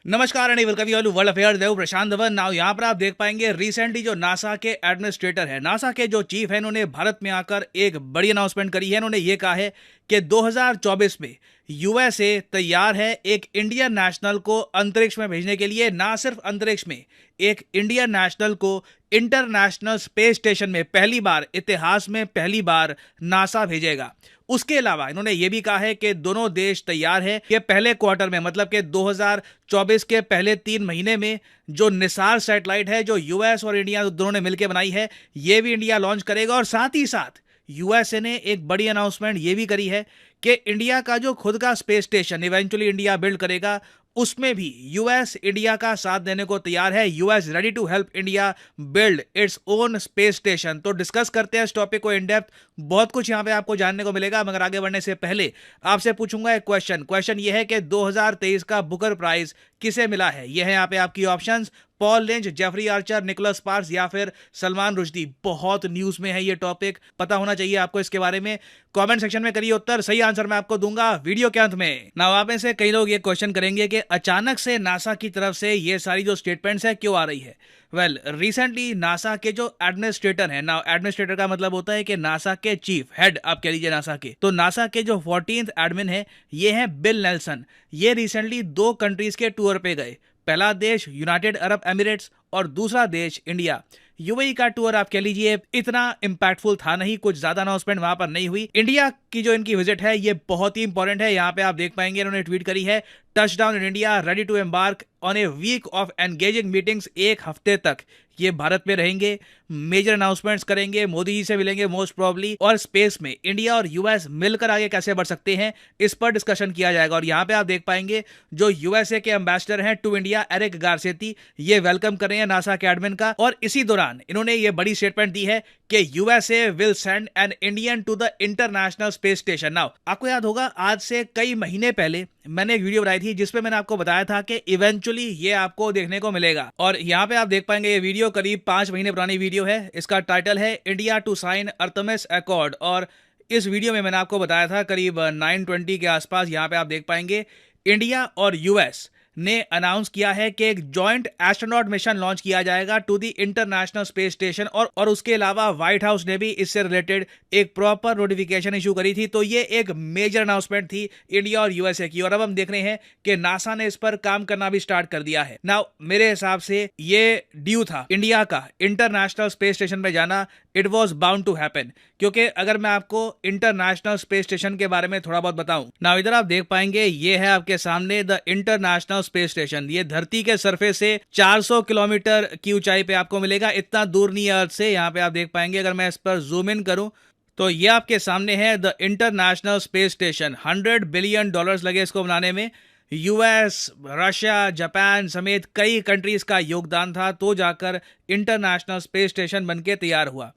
नमस्कार and welcome you all to world affairs. Dev Prashant Dhawan. Now यहाँ पर आप देख पाएंगे रिसेंटली जो नासा के एडमिनिस्ट्रेटर है, नासा के जो चीफ है, इन्होंने भारत में आकर एक बड़ी अनाउंसमेंट करी है। इन्होंने ये कहा है कि 2024 में यूएसए तैयार है एक इंडियन नेशनल को अंतरिक्ष में भेजने के लिए। ना सिर्फ अंतरिक्ष में, एक इंडियन नेशनल को इंटरनेशनल स्पेस स्टेशन में पहली बार, इतिहास में पहली बार नासा भेजेगा। उसके अलावा इन्होंने ये भी कहा है कि दोनों देश तैयार है कि पहले क्वार्टर में, मतलब कि 2024 के पहले 3 महीने में, जो निसार सैटेलाइट है जो यूएस और इंडिया दोनों ने मिलकर बनाई है, ये भी इंडिया लॉन्च करेगा। और साथ ही साथ यूएसए ने एक बड़ी अनाउंसमेंट ये भी करी है कि इंडिया का जो खुद का space station eventually India build करेगा, उसमें भी यूएस इंडिया का साथ देने को तैयार है। US ready to help India build its own space station. तो डिस्कस करते हैं इस टॉपिक को इन डेप्थ। बहुत कुछ यहां पे आपको जानने को मिलेगा, मगर आगे बढ़ने से पहले आपसे पूछूंगा एक क्वेश्चन यह है कि 2023 का बुकर प्राइज किसे मिला है? यह है यहाँ पे आपकी options: Paul Lynch, Jeffrey Archer, Nicholas Sparks या फिर सलमान रुश्दी। बहुत न्यूज में है ये टॉपिक, पता होना चाहिए आपको इसके बारे में। कमेंट सेक्शन में करिए उत्तर, सही आंसर मैं आपको दूंगा वीडियो के अंत में। ना आप में से कई लोग ये क्वेश्चन करेंगे कि अचानक से नासा की तरफ से ये सारी जो स्टेटमेंट्स है क्यों आ रही है। वेल, रिसेंटली नासा के जो एडमिनिस्ट्रेटर है, ना एडमिनिस्ट्रेटर का मतलब होता है कि नासा के चीफ हेड आप कह लीजिए नासा के, तो नासा के जो 14th एडमिन है ये है बिल नेल्सन। ये रिसेंटली 2 कंट्रीज के टूर पे गए। पहला देश यूनाइटेड अरब एमिरेट्स और दूसरा देश इंडिया। यूएई का टूर आप कह लीजिए इतना इंपैक्टफुल था नहीं, कुछ ज्यादा अनाउंसमेंट वहां पर नहीं हुई। इंडिया की जो इनकी विजिट है ये बहुत ही इंपॉर्टेंट है। यहाँ पे आप देख पाएंगे इन्होंने ट्वीट करी है, touch down in India, ready to embark on a week of engaging meetings. 1 हफ्ते तक ये भारत में रहेंगे, मेजर अनाउंसमेंट्स करेंगे, मोदी जी से मिलेंगे मोस्ट प्रोबेबली, और स्पेस में इंडिया और यूएस मिलकर आगे कैसे बढ़ सकते हैं इस पर डिस्कशन किया जाएगा। और यहाँ पे आप देख पाएंगे जो यूएसए के एम्बेसडर हैं टू इंडिया, एरिक गारसेती, ये वेलकम कर रहे हैं नासा के एडमिन का। और इसी दौरान इन्होंने ये बड़ी स्टेटमेंट दी है कि USA will send an Indian to the international space station. Now आपको याद होगा आज से कई महीने पहले मैंने एक वीडियो बनाई थी जिसपे मैंने आपको बताया था कि इवेंचुअली ये आपको देखने को मिलेगा। और यहाँ पे आप देख पाएंगे ये वीडियो करीब 5 महीने पुरानी वीडियो है। इसका टाइटल है India to sign Artemis accord. और इस वीडियो में मैंने आपको बताया था करीब 9:20 के आसपास, यहाँ पे आप देख पाएंगे इंडिया और यूएस ने अनाउंस किया है कि एक जॉइंट एस्ट्रोनॉट मिशन लॉन्च किया जाएगा to the international space station. और उसके अलावा व्हाइट हाउस ने भी इससे रिलेटेड एक प्रॉपर नोटिफिकेशन इशू करी थी। तो ये एक मेजर अनाउंसमेंट थी इंडिया और यूएसए की। और अब हम देख रहे हैं कि नासा ने इस पर काम करना भी स्टार्ट कर दिया है। नाउ मेरे हिसाब से ये ड्यू था इंडिया का इंटरनेशनल स्पेस स्टेशन पे जाना। It was bound to happen, क्योंकि अगर मैं आपको इंटरनेशनल स्पेस स्टेशन के बारे में थोड़ा बहुत बताऊं ना, इधर आप देख पाएंगे ये है आपके सामने द इंटरनेशनल स्पेस स्टेशन। ये धरती के सरफेस से 400 किलोमीटर की ऊंचाई पे आपको मिलेगा, इतना दूर नहीं है अर्थ से। यहाँ पे आप देख पाएंगे, अगर मैं इस पर जूम इन करूं तो ये आपके सामने है the international space station. $100 billion लगे इसको बनाने में। यूएस, रशिया, जापान समेत कई कंट्रीज का योगदान था, तो जाकर इंटरनेशनल स्पेस स्टेशन बनके तैयार हुआ।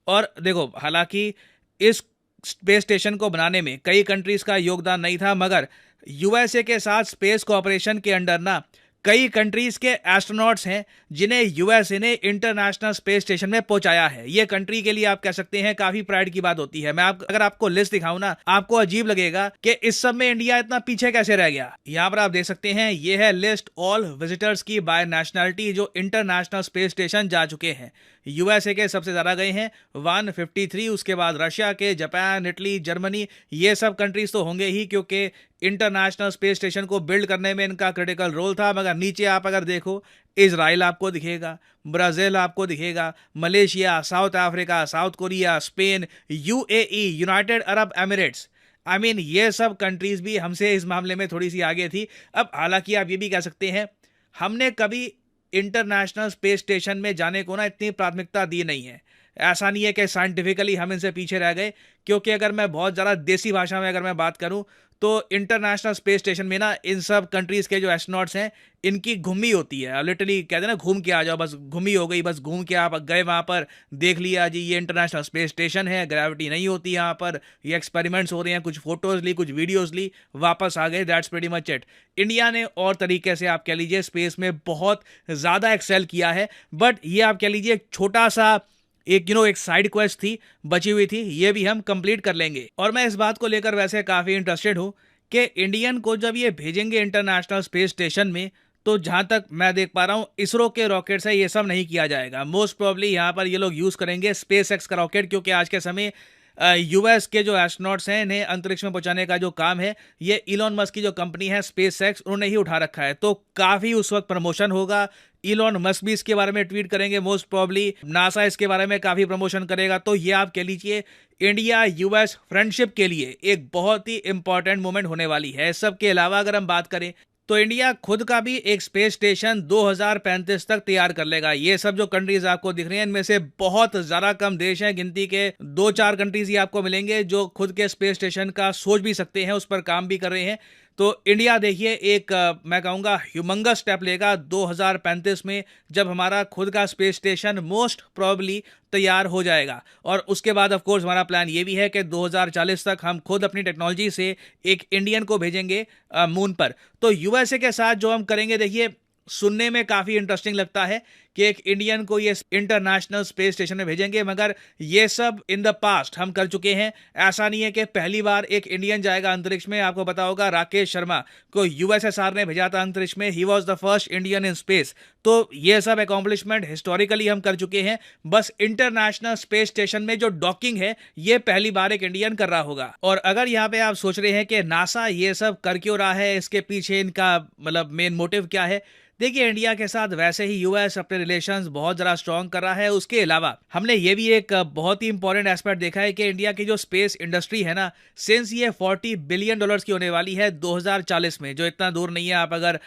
और देखो, हालांकि इस स्पेस स्टेशन को बनाने में कई कंट्रीज का योगदान नहीं था, मगर यूएसए के साथ स्पेस कोऑपरेशन के अंडर ना कई कंट्रीज के एस्ट्रोनॉट्स हैं जिन्हें यूएसए ने इंटरनेशनल स्पेस स्टेशन में पहुंचाया है। ये कंट्री के लिए आप कह सकते हैं काफी प्राइड की बात होती है। अगर आपको लिस्ट दिखाऊं ना, आपको अजीब लगेगा कि इस सब में इंडिया इतना पीछे कैसे रह गया। यहाँ पर आप देख सकते हैं ये है लिस्ट ऑल विजिटर्स की बाय नेशनलिटी जो इंटरनेशनल स्पेस स्टेशन जा चुके हैं। यूएसए के सबसे ज्यादा गए हैं 153, उसके बाद रशिया के, जापान, इटली, जर्मनी, ये सब कंट्रीज तो होंगे ही क्योंकि इंटरनेशनल स्पेस स्टेशन को बिल्ड करने में इनका क्रिटिकल रोल था। मगर नीचे आप अगर देखो, इजराइल आपको दिखेगा, ब्राजील आपको दिखेगा, Malaysia, south Africa, south Korea, Spain, UAE, United Arab Emirates. I mean ये सब कंट्रीज भी हमसे इस मामले में थोड़ी सी आगे थी। अब हालांकि आप ये भी कह सकते हैं हमने कभी इंटरनेशनल स्पेस स्टेशन में जाने को ना इतनी प्राथमिकता दी नहीं है। ऐसा नहीं है कि साइंटिफिकली हम इनसे पीछे रह गए, क्योंकि अगर मैं बहुत ज़्यादा देसी भाषा में अगर मैं बात करूं तो इंटरनेशनल स्पेस स्टेशन में ना इन सब कंट्रीज के जो एस्ट्रोनॉट्स हैं इनकी घूमी होती है। लिटरली कहते हैं ना, घूम के आ जाओ, बस घूमी हो गई, बस घूम के आप गए वहाँ पर, देख लिया जी ये इंटरनेशनल स्पेस स्टेशन है, ग्रेविटी नहीं होती यहाँ पर, ये एक्सपेरिमेंट्स हो रहे हैं, कुछ फोटोज ली, कुछ वीडियोज ली, वापस आ गए, that's pretty much it. India ने और तरीके से आप कह लीजिए स्पेस में बहुत ज़्यादा एक्सेल किया है, बट ये आप कह लीजिए एक छोटा सा एक साइड क्वेस्ट थी, बची हुई थी, ये भी हम कंप्लीट कर लेंगे। और मैं इस बात को लेकर वैसे काफी इंटरेस्टेड हूं कि इंडियन को जब ये भेजेंगे इंटरनेशनल स्पेस स्टेशन में तो जहां तक मैं देख पा रहा हूं इसरो के रॉकेट से ये सब नहीं किया जाएगा। मोस्ट प्रोबेबली यहां पर ये लोग यूज करेंगे स्पेस एक्स का रॉकेट, क्योंकि आज के समय यूएस के जो एस्ट्रोनॉट्स हैं इन्हें अंतरिक्ष में पहुंचाने का जो काम है ये इलॉन मस्क की जो कंपनी है स्पेस एक्स उन्होंने ही उठा रखा है। तो काफी उस वक्त प्रमोशन होगा। इलॉन मस्क भी इसके बारे में ट्वीट करेंगे, मोस्ट प्रोबेबली नासा इसके बारे में काफी प्रमोशन करेगा। तो ये आप कह लीजिए इंडिया यूएस फ्रेंडशिप के लिए एक बहुत ही इंपॉर्टेंट मोमेंट होने वाली है। सब के अलावा अगर हम बात करें तो इंडिया खुद का भी एक स्पेस स्टेशन 2035 तक तैयार कर लेगा। ये सब जो कंट्रीज आपको दिख रही हैं इनमें से बहुत ज्यादा कम देश हैं, गिनती के 2-4 कंट्रीज ही आपको मिलेंगे जो खुद के स्पेस स्टेशन का सोच भी सकते हैं, उस पर काम भी कर रहे हैं। तो इंडिया देखिए एक मैं कहूंगा ह्यूमंगस स्टेप लेगा 2035 में, जब हमारा खुद का स्पेस स्टेशन मोस्ट प्रोबेबली तैयार हो जाएगा। और उसके बाद ऑफ कोर्स हमारा प्लान ये भी है कि 2040 तक हम खुद अपनी टेक्नोलॉजी से एक इंडियन को भेजेंगे मून पर। तो यूएसए के साथ जो हम करेंगे देखिए सुनने में काफी इंटरेस्टिंग लगता है कि एक इंडियन को ये इंटरनेशनल स्पेस स्टेशन में भेजेंगे, मगर ये सब इन द पास्ट हम कर चुके हैं। ऐसा नहीं है कि पहली बार एक इंडियन जाएगा अंतरिक्ष में। आपको पता होगा राकेश शर्मा को यूएसएसआर ने भेजा था अंतरिक्ष में, he was the first Indian in space. तो ये सब अकॉम्प्लिशमेंट हिस्टोरिकली हम कर चुके हैं, बस इंटरनेशनल स्पेस स्टेशन में जो डॉकिंग है ये पहली बार एक इंडियन कर रहा होगा। और अगर यहाँ पे आप सोच रहे हैं कि नासा ये सब कर क्यों रहा है, इसके पीछे इनका मतलब मेन मोटिव क्या है, देखिए इंडिया के साथ वैसे ही यूएस अपने रिलेशंस बहुत ज़रा स्ट्रॉन्ग कर रहा है। उसके अलावा हमने ये भी एक बहुत ही इंपॉर्टेंट एस्पेक्ट देखा है कि इंडिया की जो स्पेस इंडस्ट्री है ना, सिंस ये $40 बिलियन की होने वाली है 2040 में, जो इतना दूर नहीं है। आप अगर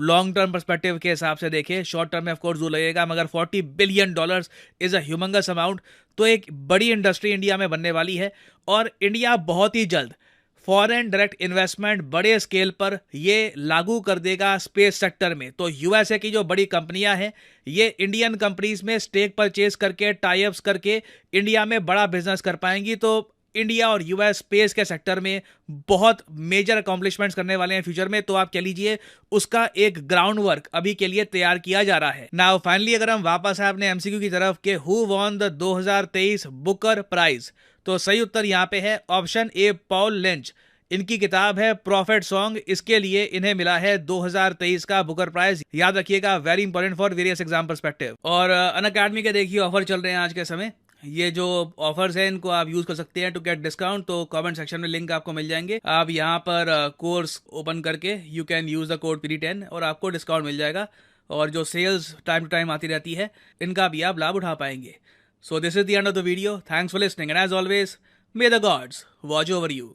लॉन्ग टर्म पर्सपेक्टिव के हिसाब से देखें, शॉर्ट टर्म में ऑफकोर्स दूर लगेगा, मगर $40 billion is a humongous amount. तो एक बड़ी इंडस्ट्री इंडिया में बनने वाली है और इंडिया बहुत ही जल्द फॉरेन डायरेक्ट इन्वेस्टमेंट बड़े स्केल पर ये लागू कर देगा स्पेस सेक्टर में। तो यूएसए की जो बड़ी कंपनियां हैं ये इंडियन कंपनीज में स्टेक परचेज करके टाई अप्स करके इंडिया में बड़ा बिजनेस कर पाएंगी। तो इंडिया और यूएस स्पेस के सेक्टर में बहुत मेजर अकॉम्प्लिशमेंट्स करने वाले हैं फ्यूचर में। तो आप कह लीजिए उसका एक ग्राउंड वर्क अभी के लिए तैयार किया जा रहा है। नाउ फाइनली अगर हम वापस आए अपने एमसीक्यू की तरफ के who won the 2023 Booker prize, तो सही उत्तर यहाँ पे है ऑप्शन ए, पॉल लिंच। इनकी किताब है प्रॉफिट सॉन्ग, इसके लिए इन्हें मिला है 2023 का बुकर प्राइज। याद रखिएगा, very important for various exam perspective. और अनअकैडमी के देखिए ऑफर चल रहे हैं आज के समय। ये जो ऑफर्स हैं इनको आप यूज कर सकते हैं टू गेट डिस्काउंट। तो कमेंट सेक्शन में लिंक आपको मिल जाएंगे, आप यहाँ पर कोर्स ओपन करके you can use the code PD10 और आपको डिस्काउंट मिल जाएगा। और जो सेल्स टाइम टू टाइम आती रहती है इनका भी आप लाभ उठा पाएंगे। So this is the end of the video, thanks for listening and as always may the gods watch over you.